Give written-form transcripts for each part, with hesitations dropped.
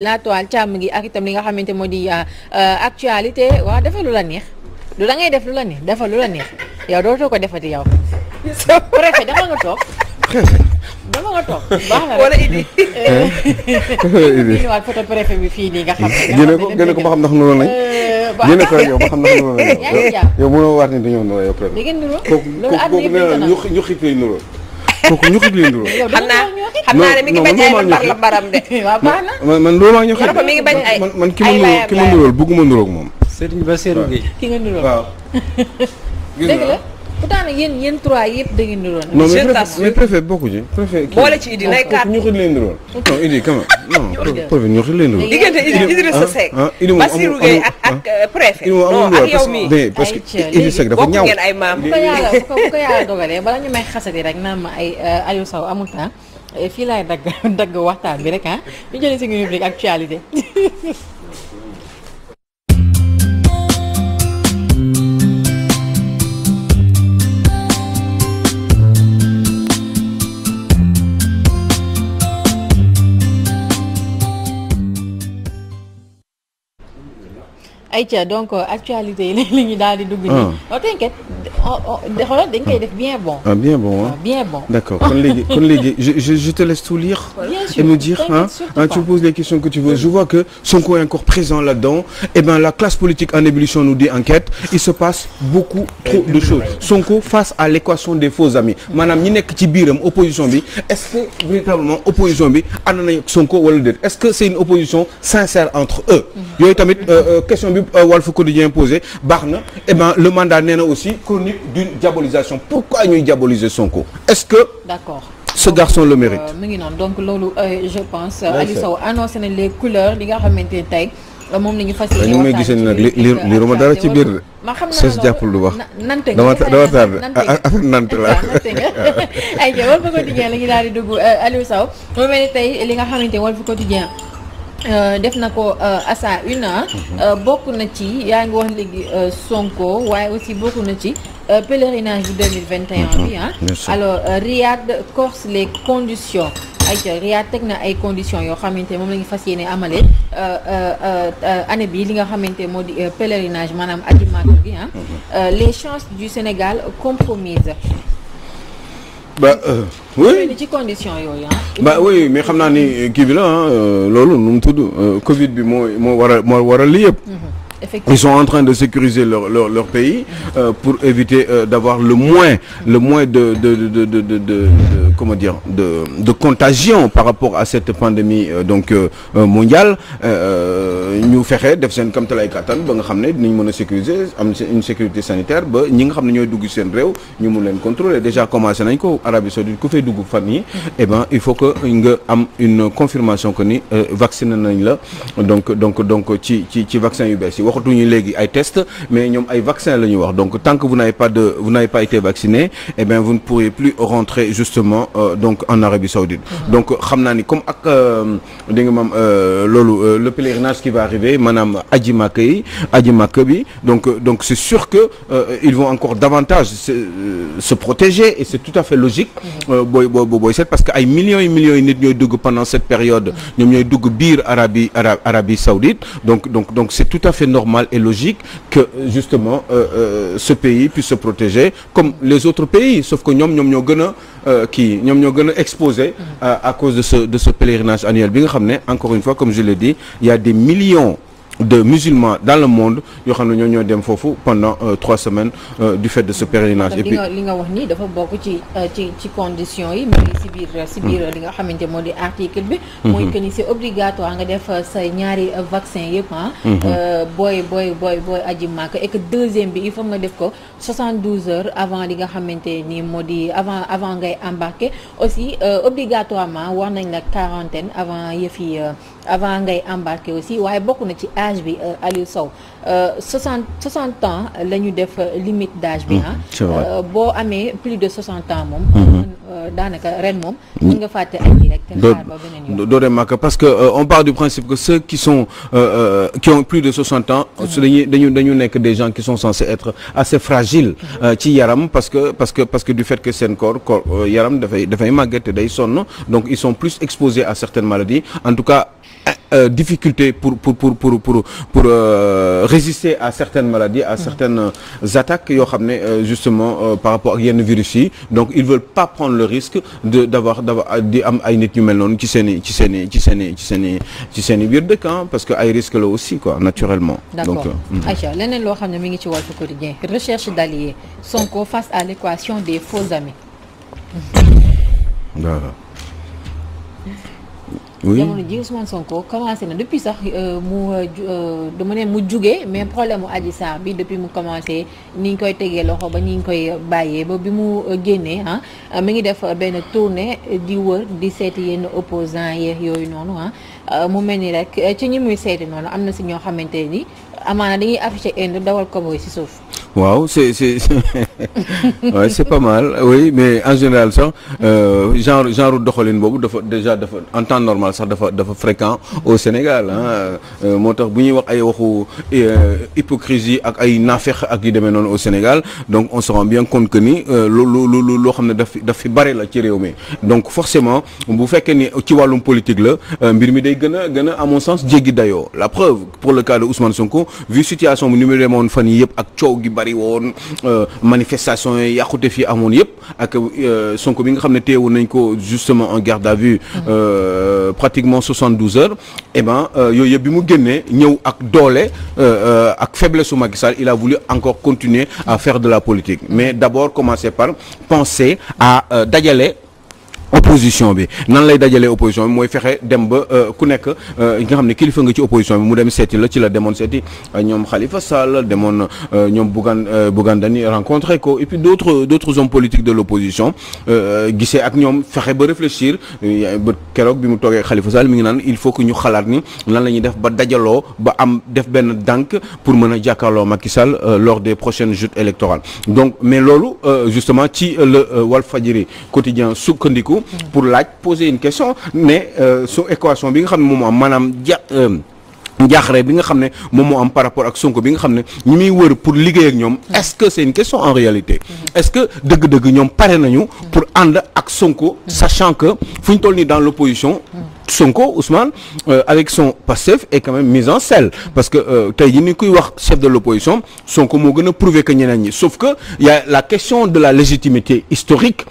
la toile càmm gi ak itam li nga xamante moo di actualité waaw defal lu la neex lu da ngay def lu la neex defal lu la neex yow dootoo ko defati yow. préfet dama nga toog. dama nga toog baax na wala Idi. Idi waat photo préfet bi fii nii nga xam ne. génne ko ba xam ndax nuroo nañ. génne ko yow ba xam ndax nuroo nañ. yaa ngi jàpp yow mënoo waat ni dañoo nuroo yow préfet. di ngeen nuroo loolu kooku ñu xit lay nuroo. kooku ñu xit lay nuroo. xam naa ne mi ngi bañ ay mbaram de. waaw baax na man loolu maa ñu xit. mi ngi bañ ay man ki ma nurool bëgguma nuroog moom. Serigne Bassirou Gueye. ki nga nurool waaw. dëgg la pourtant nag yéen trois yëpp da ngeen nurool. non mais préfet bokku ci préfet. boole ci Idi nay kaat ñu xit lay nurool. non Idi quand même non préfet ñu xit lay nurool. diggante Idrissa Seck. Bassirou Gueye ak préfet. non ak yow mii parce que Idrissa Seck dafa ñaaw. bokk ngeen ay maam. bu ko yàlla dogalee bala ñu may xasati rek naan ma ay Aliou Sow amul temps fii laay dagg waxtaan bi rek ñu jëlee suñu rubrique actualité. ayca donc actualité yi li ñu daal di dugg nii. non t'inquiète xoolal dañ koy def bien bon. ah bien bon hein? Bien bon. D'accord kon léegi je te laisse tout lire. Bien sûr, et nous dire tu poses les questions que tu veux. Je vois que Sonko est encore présent là-dedans. Eh ben la classe politique en ébullition nous dit enquête. Il se passe beaucoup trop de choses. Sonko face à l'équation des faux amis maanaam ñi nekk ci biiram opposition bi est-ce que véritablement opposition bi ànd nañu Sonko wala déet est-ce que c'est une opposition sincère entre eux. yooyu tamit question bi Walf Quotidien posé baax na eh ben le mandat nee na aussi chronique d'une diabolisation pourquoi ñuy diaboliser Sonko est-ce que d'accord ce garçon le mérite. mu ngi noonu donc loolu je pense Aliou Sow annoncé nañ les couleurs li nga xamante ne tey moom la ñu fas yéene ñu may gisee nag li roma dara ci biir de. ma xam naa loolu jàppul lu wax nante dama tardé affaire nante la. ay ja Walf Quotidien la ñu daal di dugg Aliou Sow mu mel ni tey li nga xamante ne Walf Quotidien def na ko à sa une bokk na ci yaa ngi wax léegi Sonko waaye aussi bokk na ci pèlerinage bi 2021 bi alors Riyad corse les conditions ayca Riyad teg na ay conditions yoo xamante moom la ñu fas yéene amale année bi li nga xamante moo di pèlerinage maanaam aji Makka gi les chances du Sénégal compromises. Oui ci condition yooyu oui mais xam naa ni kii bi la loolu nu mu tudd Covid bi moo waral li yëpp. Ils sont en train de sécuriser leur pays pour éviter d'avoir le moins de comment dire de contagion par rapport à cette pandémie mondiale ñu fexe def seen kamtalay kattan ba nga xam ne dinañ mën a sécuriser am une sécurité sanitaire ba ñi nga xam ne ñooy dugg seen réew ñu mun leen contrôler déjà commencé nañ ko Arabie Saoudite ku fay dugg fan yi eh ben il faut que nga am une confirmation que ni vacciné nañ la donc ci vaccin yu bees yi waxatuñu léegi ay test mais ñoom ay vaccin la ñuy wax donc tant que vous n'avez pas été vacciné eh bien vous ne pourrez plus rentrer justement donc en Arabie Saoudite donc xam naa ni comme ak di nga maam loolu le pèlerinage qui va arriver maanaam aji Makka bi donc c'est sûr que ils vont encore davantage se protéger et c'est tout à fait logique booy seet parce que ay millions yi nit ñooy dugg pendant cette période ñoom ñooy dugg biir Arabie Saoudite donc c'est tout à fait normal et logique que justement ce pays puisse se protéger comme les autres pays sauf que ñoom ñoo gën a exposé à cause de ce pèlerinage annuel bi nga xam ne encore une fois comme je l'ai dit il y a des millions de musulmans dans le monde yoo xam ne ñoo dem foofu pendant 3 semaines du fait de ce pèlerinage. Et puis li nga wax nii dafa bokk ci conditions yi mais si biir li nga xamante moo di article bi. mooy que ni c'est obligatoire nga def sa ñaari vaccin yëpp booy aji Makka et que deuxième bi il faut nga def ko 72 heures avant li nga xamante ni moo di avant ngay embarquer aussi obligatoirement war nañ la quarantaine avant yëf yi avant ngay embarquer aussi waaye bokk na ci âge bi Aliou Sow 60 ans la ñu def limite d'âge bi boo amee plus de 60 ans moom daanaka ren moom mën nga fàtte aji rek te xaar ba beneen yoon doo dem Makka parce que on part du principe que ceux qui ont plus de 60 ans dañu nekk des gens qui sont censés être assez fragiles ci yaram parce que du fait que seen corps yaram dafay màgget te day sonn donc ils sont plus exposés à certaines maladies en tout cas difficulté pour résister à certaines maladies, à certaines attaques yoo xam ne justement par rapport ak yenn virus yi donc ils veulent pas prendre le risque d'avoir di am ay nit ñu mel noonu ci seeni biir dëkk parce que ay risque la aussi quoi naturellement. D'accord. Aïcha leneen loo xam ne mi ngi ci Walf Quotidien recherche d'alliés Sonko face à l'équation des faux amis. Voilà. Oui. jamono ji Ousmane Sonko commencé na depuis sax dama ne mu jugee mais problème mu Adji Sarr bi depuis mu commencé ni ñu koy tegee loxo ba ni ñu koy bàyyee ba bi mu génnee mi ngi def benn tournée di wër di seeti yenn opposants yeex yooyu noonu mu mel ni rek ci ñi muy seeti noonu am na si ñoo xamante ni amaana dañuy affiché Inde dawal koboy si suuf. waaw c'est ouais, c'est pas mal oui mais en général sax genre doxalin boobu dafa en temps normal sax dafa fréquent au Sénégal moo tax bu ñuy wax ay waxu hypocrisie ak ay naafeq ak yu demee noonu au Sénégal donc on se rend bien compte que ni loo xam ne daf fi bari la ci réew mi donc forcément bu fekkee ni ci wàllum politique la mbir mi day gën a à mon sens jéggi dayoo la preuve pour le cas de Ousmane Sonko vu situation bi ni mu demoon fan yi yëpp ak coow gi bari woon manifestation yi yàqute fii amoon yëpp ak Sonko bi nga xam ne teewoon nañ ko justement en garde à vue pratiquement 72 heures et ben yooyu yëpp bi mu génnee ñëw ak doole ak faiblesse su Macky Sall il a voulu encore continuer à faire de la politique mais d'abord commencer par penser à dajale opposition bi nan lay dajalee opposition bi mooy fexe dem ba ku nekk nga xam ne kilifa nga ci opposition bi mu dem seeti la ci la demoon seeti ñoom Khalifa Sall demoon ñoom Bougane Dany rencontré ko et puis d'autres hommes politiques de l'opposition gisee ak ñoom fexe ba réfléchir ba keroog bi mu toogee Khalifa Sall mi ngi naan il faut que ñu xalaat ni lan la ñuy def ba dajaloo ba am def benn dànk pour mën a jàkkaarloo Macky Sall lors des prochaines joutes électorales donc mais loolu justement ci le Walfadjri quotidien sukkandiku pour poser une question ne su équation bi nga xam ne moom am maanaam njaaxare bi nga xam ne moom moo am par rapport ak Sonko bi nga xam ne ñi muy wër pour liggéey ak ñoom est-ce que c'est une question en réalité est-ce que dëgg-dëgg ñoom pare nañu pour ànd ak Sonko sachant que fu ñu toll nii dans l'opposition Sonko Ousmane avec son Pastef est quand même mis en selle parce que tey jii ni kuy wax chef de l'opposition Sonko moo gën a prouver que ñeneen ñi sauf que il y a la question de la légitimité historique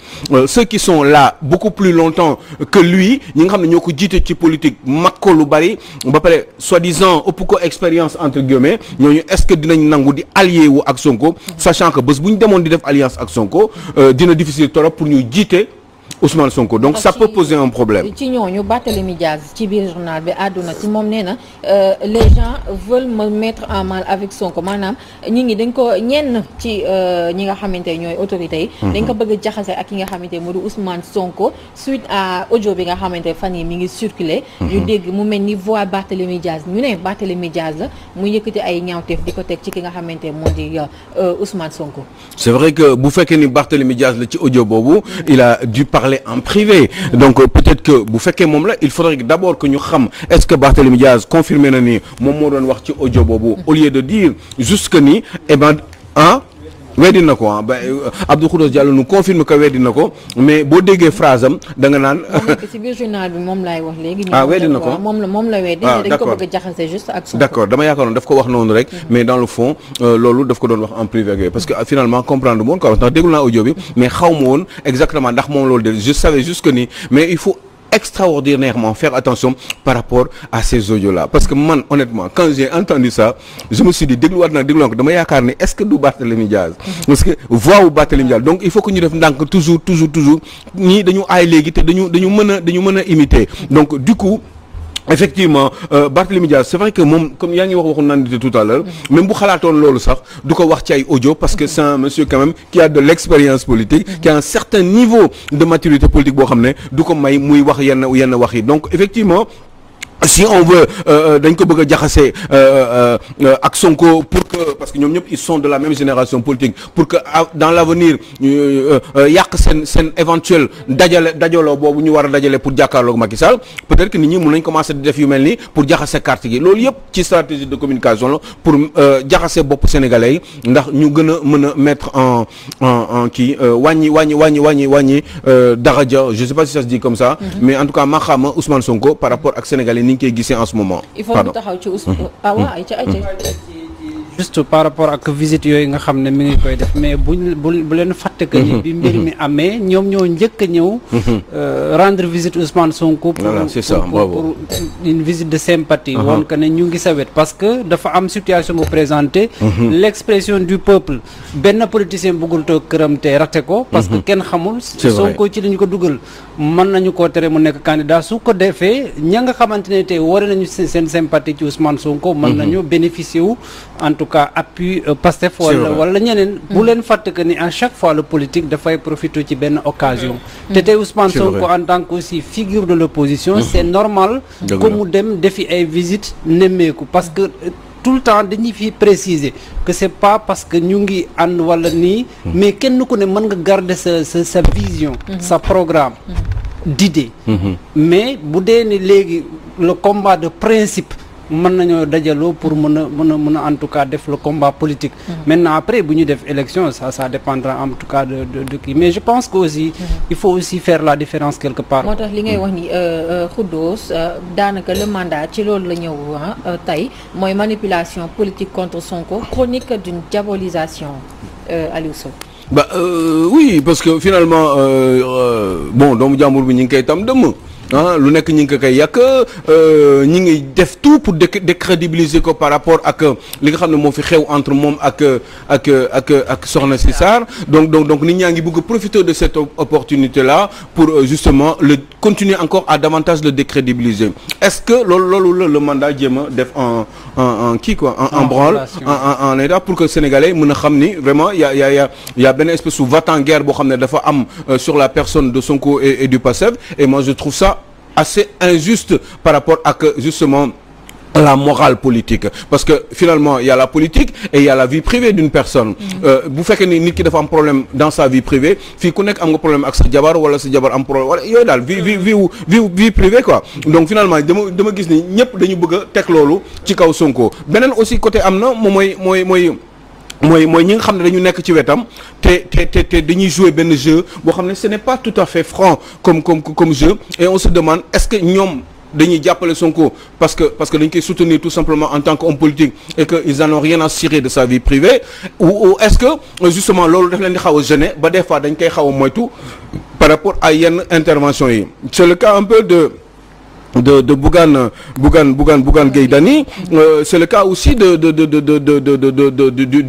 ceux qui sont là beaucoup plus longtemps que lui ñi nga xam ne ñoo ko jiite ci politique mag ko lu bari ba pare soi-disant ëpp ko expérience entre guillemets ñooñu est-ce que dinañ nangu di allié wu ak Sonko sachant que bés bu ñu demoon di def alliance ak Sonko dina difficile trop pour ñu jiite Ousmane Sonko donc ça peut poser un problème. ci ñooñu Barthélémy Diaz ci biir journal bi àdduna ci moom nee na les gens veulent me mettre en mal avec Sonko maanaam ñi dañ ko ñenn ci ñi nga xamante ñooy autorités yi. dañ ko bëgg a jaxase ak ki nga xamante moo di Ousmane Sonko suite à audio bi nga xamante fan yi mi ngi circuler. ñu dégg mu mel ni voix Barthélémy Diaz ñu ne Barthélémy Diaz la mu yëkkati ay ñaawteef di ko teg ci ki nga xamante moo di Ousmane Sonko. c'est vrai que bu fekkee ni Barthélémy Diaz la ci audio boobu il a dû parler en privé donc peut-être que bu fekkee moom la il faudrait d'abord que ñu xam est-ce que Barthélémy Diaz confirmé na ni moom moo doon wax ci audio boobu au lieu de dire juste que ni eh ben weddi na ko ba Abdou Khoudoss Diallo nu confirme que weddi na ko mais boo déggee phrase am da nga naan. ci biir journal bi moom laay wax léegi. weddi na ko moom la weddi. dañ ko bëgg a jaxase juste ak. d'accord dama yaakaaroon daf ko wax noonu rek. mais dans le fond loolu daf ko doon wax en privé ak yooyu parce que finalement comprendre moon quoi ndax déglu naa audio bi mais xaw ma woon exactement ndax moom loolu de je savais juste que ni mais il faut extraordinairement faire attention par rapport à ces audios-là parce que man honnêtement quand j'ai entendu ça je me suis dit dégluwaat naa ko dama yaakaar ne est-ce que du Barthélémy Diaz parce que voix wu Barthélémy Diaz donc il faut que ñu def ndànk toujours ñii dañu aay léegi te dañu mën a imiter donc du coup effectivement Barthélémy Diaz c'est vrai que moom comme yaa ngi waxu nandite tout à l'heure même bu xalaatoon loolu sax du ko wax ci ay audio parce que c'est un monsieur quand même qui a de l'expérience politique qui a un certain niveau de maturité politique boo xam ne du ko may muy wax yenn wax yi donc effectivement si on veut dañ ko bëgg a jaxase ak Sonko pour que parce que ñoom ñëpp ils sont de la même génération politique pour que dans l'avenir yàq seen éventuel dajaloo boobu ñu war a dajale pour jàkkaarloog Macky Sall peut-être que nit ñi mën nañ commencer di def yu mel nii pour jaxase carte gi loolu yëpp ci stratégie de communication la pour jaxase bopp sénégalais yi ndax ñu gën a mën a mettre en kii wàññi daraja je sais pas si ça se dit comme ça mais en tout cas ma xama Ousmane Sonko par rapport ak sénégalais ni ñu koy gisee en ce moment. il faut ñu taxaw ci juste par rapport ak visite yooyu nga xam ne mi ngi koy def mais bu leen fàtte que ni bi mbir mi amee ñoom ñoo njëkk a ñëw rendre visite Ousmane Sonko pour une visite de sympathie woon que ne ñu ngi sa wet parce que dafa am situation bu présenter l'expression du peuple benn politicien bëggul toog këram te raté ko parce que kenn xamul Sonko ci li ñu ko dugal mën nañu koo tere mu nekk candidat su ko defee ña nga xamante ne tey ware nañu seen sympathie ci Ousmane Sonko mën nañu bénéficier wu en tout cas appui Pastef wala ñeneen bu leen fàtte que ni à chaque fois le politique dafay profiter ci benn occasion te tey Ousmane Sonko en tant que aussi figure de l'opposition c'est normal que mu dem defi ay visites nemmeeku parce que tout le temps dañuy fi préciser que c'est pas parce que ñu ngi ànd wala nii mais kenn ku ne mën nga garder sa vision sa programme d'idée mais bu dee ni léegi le combat de principe mën nañoo dajaloo pour mën a en tout cas def le combat politique maintenant après bu ñu def élection ça dépendra en tout cas de qui mais je pense que aussi il faut aussi faire la différence quelque part moo tax li ngay wax ni Khoudoss daanaka le mandat ci loolu la ñëw tey mooy manipulation politique contre Sonko chronique d'une diabolisation Aliou Sow oui parce que finalement bon doomu jàmbur bi ñu ngi koy tam dëmm lu nekk ñi ngi ko koy yàq ñi ngi def tout pour décrédibiliser ko par rapport ak li nga xam ne moo fi xew entre moom ak Soxna Si Sarr donc nit ñaa ngi bëgg profiter de cette opportunité là pour justement le continuer encore à davantage le décrédibiliser est-ce que loolu le mandat jéem a def en kii quoi en branle en état pour que sénégalais mën a xam ni vraiment y a benn espèce de va-t-en-guerre boo xam ne dafa am sur la personne de Sonko et du Pastef et moi je trouve ça assez injuste par rapport à justement la morale politique parce que finalement il y a la politique et il y a la vie privée d'une personne bu fekkee ni nit ki dafa am problème dans sa vie privée fii ku nekk am nga problème ak sa jabar wala sa jabar am problème wala yooyu daal vie privée quoi donc finalement dama gis ni ñëpp dañu bëgg a teg loolu ci kaw Sonko beneen aussi côté am na moom mooy ñi nga xam ne dañu nekk ci wetam te dañuy jouer benn jeu boo xam ne ce n'est pas tout à fait franc comme jeu et on se demande est-ce que ñoom dañuy jàppale Sonko parce que dañ koy soutenir tout simplement en tant qu'homme politique et que ils en ont rien à cirer de sa vie privée ou est-ce que justement loolu daf leen di xaw a gêner ba des fois dañ koy xaw a moytu par rapport à yenn intervention yi c'est le cas un peu de Bougane Gueye Dany c'est le cas aussi du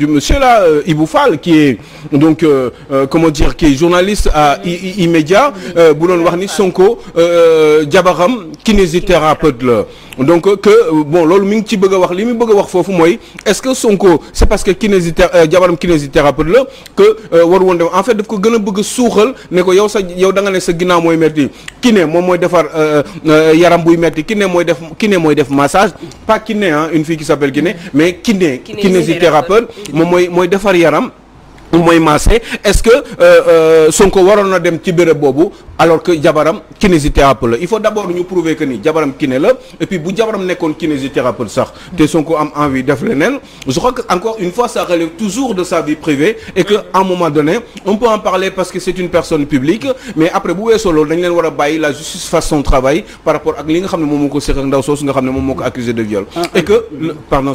monsieur là Ibou Fall qui est donc comment dire qui est journaliste à E-Media bu doon wax ni Sonko jabaram kinésithérapeute la donc que bon loolu mi ngi ci bëgg a wax li mu bëgg a wax foofu mooy est-ce que Sonko c'est parce que jabaram kinésithérapeute la que war woon def en fait daf ko gën a bëgg a suuxal ne ko yow da nga ne sa ginnaaw mooy metti kiné moom mooy defar yaram buy metti kiné mooy def massage pas kiné une fille qui s'appelle kiné mais kinésithérapeute moom mooy defar yaram mooy massé est-ce que Sonko waroon na dem ci béréb boobu alors que jabaram kinésithérapeute la il faut d'abord ñu prouver que ni jabaram kiné la et puis bu jabaram nekkoon kinésithérapeute sax te Sonko am envie def leneen je crois que encore une fois ça relève toujours de sa vie privée et que à un moment donné on peut en parler parce que c'est une personne publique mais après bu weesoo loolu dañ leen war a bàyyi la justice fasse son travail par rapport ak li nga xam ne moom moo ko seq ak ndaw soosu nga xam ne moom moo ko accusé de viol et que pardon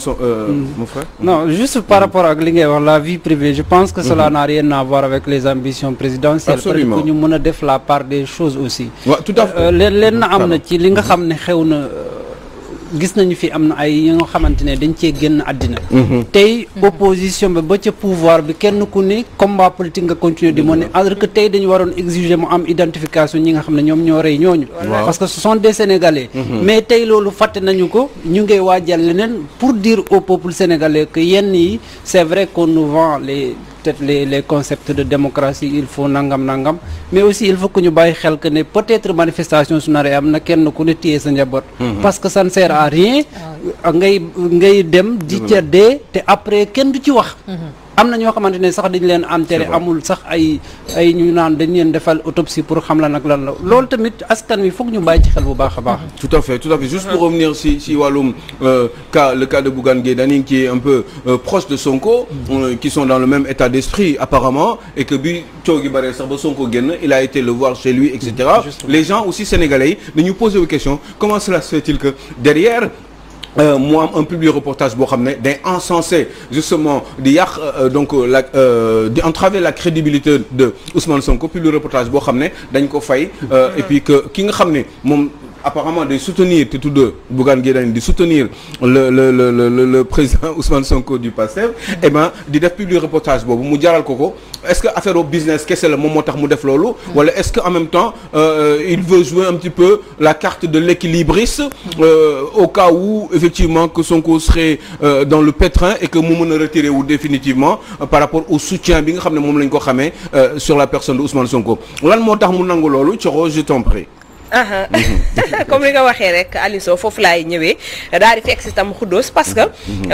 mon frère non juste par rapport ak li ngay wax la vie privée je pense que cela n'a rien à voir avec les ambitions présidentielles. Absolument. Parce que ñu mën a def la part des choses aussi. Ouais, tout à fait. leen na am na ci li nga xam ne xew na gis nañu fi am na ay yi nga xamante ne dañ cee génn àddina. tey opposition bi ba ca pouvoir bi kenn ku ne combat politique nga continuer di mener alors que tey dañu waroon exiger mu am identification ñi nga xam ne ñoom ñoo rey ñooñu. parce que ce sont des Sénégalais. mais tey loolu fàtte nañu ko ñu ngay waajal leneen pour dire au peuple sénégalais que yenn yi c'est vrai qu'on nous vend peut-être les concepts de démocratie il faut nangam mais aussi il faut que ñu bàyyi xel que ne peut-être manifestation su naree am na kenn ku ne téye sa njaboot. parce que ça ne sert à rien ngay dem di ca dee te après kenn du ci wax. am na ñoo xamante ne sax dañ leen enterré amul sax ay ñu naan dañ leen defal autopsie pour xam la nag lan la loolu tamit askan wi foog ñu bàyyi ci xel bu baax a baax. tout à fait juste pour revenir si wàllum le cas de Bougane Gueye Dany qui est un peu proche de Sonko qui sont dans le même état d'esprit apparemment et que bi coow gi bare sax ba Sonko génn il a été le voir chez lui et cetera les gens aussi sénégalais yi dañu poser aux questions comment cela se fait-il que derrière mu am un public reportage boo xam ne day encenser justement di yàq donc di entraver la crédibilité de Ousmane Sonko public reportage boo xam ne dañ ko fay et puis que ki nga xam ne moom apparemment day soutenir te tudd Bougane Gueye Dany di soutenir le président Ousmane Sonko du PASTEF et ben di def public reportage boobu mu jaral ko est-ce que affaire au business kese la moom moo tax mu def loolu wala est-ce que en même temps il veut jouer un petit peu la carte de l'équilibriste au cas où effectivement que Sonko serait dans le pétrin et que mu mën a retirer wu définitivement par rapport au soutien bi nga xam ne moom lañ ko xamee sur la personne de Ousmane Sonko lan moo tax mu nangu loolu Thioro je t'en prie. comme li nga waxee rek Aliou foofu laay ñëwee daal di fekk si tam xuddoos parce que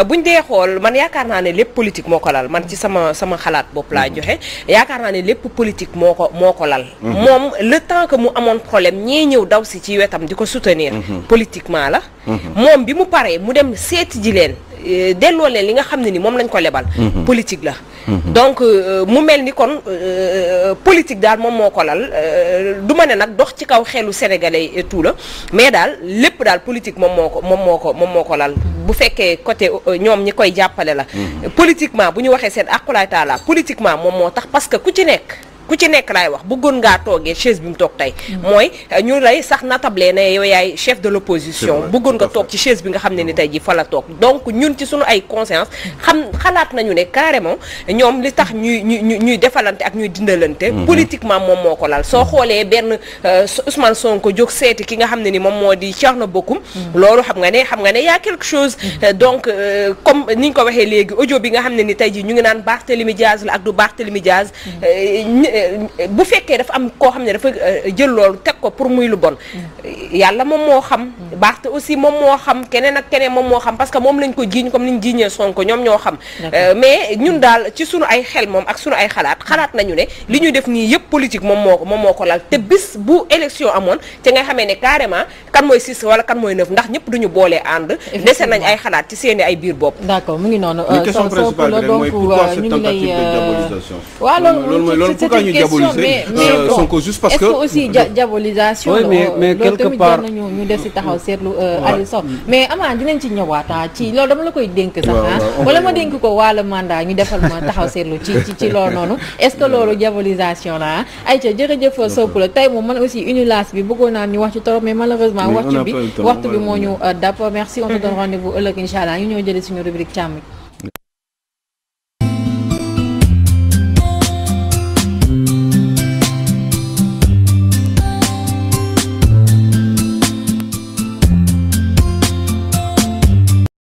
buñ dee xool man yaakaar naa ne lépp politique moo ko lal man ci sama xalaat bopp laa joxe yaakaar naa ne lépp politique moo ko lal moom le temps que mu amoon problème ñee ñëw daw si ci wetam di ko soutenir politiquement la moom bi mu paree mu dem seeti ji leen delloo leen li nga xam ne ni moom lañ ko lebal politique la donc mu mel ni kon politique daal moom moo ko lal du ma ne nag dox ci kaw xelu sénégalais et tout la mais daal lépp daal politique moom moo ko lal bu fekkee côté ñoom ñi koy jàppale la politiquement bu ñu waxee seen aqulaay taala politiquement moom moo tax parce que ku ci nekk laay wax bëggoon ngaa toogee chaise bi mu toog tey mooy ñu lay sax natable ne yow yaay chef de l'opposition bëggoon nga toog ci chaise bi nga xam ne ni tey ji fa la toog donc ñun ci suñu ay conscience xalaat nañu ne carrément ñoom li tax ñuy defalante ak ñuy dindalante politiquement moom moo ko lal soo xoolee benn Ousmane Sonko jóg seeti ki nga xam ne ni moom moo di Thierno Bocoum loolu xam nga ne y a quelque chose donc comme ni ñu ko waxee léegi audio bi nga xam ne ni tey ji ñu ngi naan Barthélémy Diaz la ak du Barthélémy Diaz bu fekkee dafa am koo xam ne dafa jël loolu teg ko pour muy lu bon yàlla moom moo xam Barth aussi moom moo xam keneen ak keneen moom moo xam parce que moom lañ ko jiiñ comme ni ñu jiiñee Sonko ñoom ñoo xam mais ñun daal ci sunu ay xel moom ak sunu ay xalaat nañu ne li ñuy def nii yëpp politique moom moo ko lal te bis bu élection amoon te nga xamee ne carrément kan mooy 6 wala kan mooy 9 ndax ñëpp duñu boolee ànd dese nañ ay xalaat ci seeni ay biir bopp. d'accord mu ngi noonu question principale bi mooy pourquoi cette tentative de diabolisation loolu pourquoi ñu diaboliser Sonko juste parce que est-ce que aussi diabolisation mais quelque part nañu ñu def si taxaw seetlu Aliou Sow mais amaan dinañ ci ñëwaata ci loolu dama la koy dénk sax wala ma dénk ko wàllu mandat ñu defal ma taxaw seetlu ci loolu noonu est-ce que loolu diabolisation la ayca jërëjëf Sow la tey moom man aussi UNILAS bi bëggoon naa ñu wax ci trop mais malheureusement waxtu bi moo ñu dàpp merci on te donne rendez-vous ëllëg incha allah ñu ñëw jëlee suñu rubrique càmm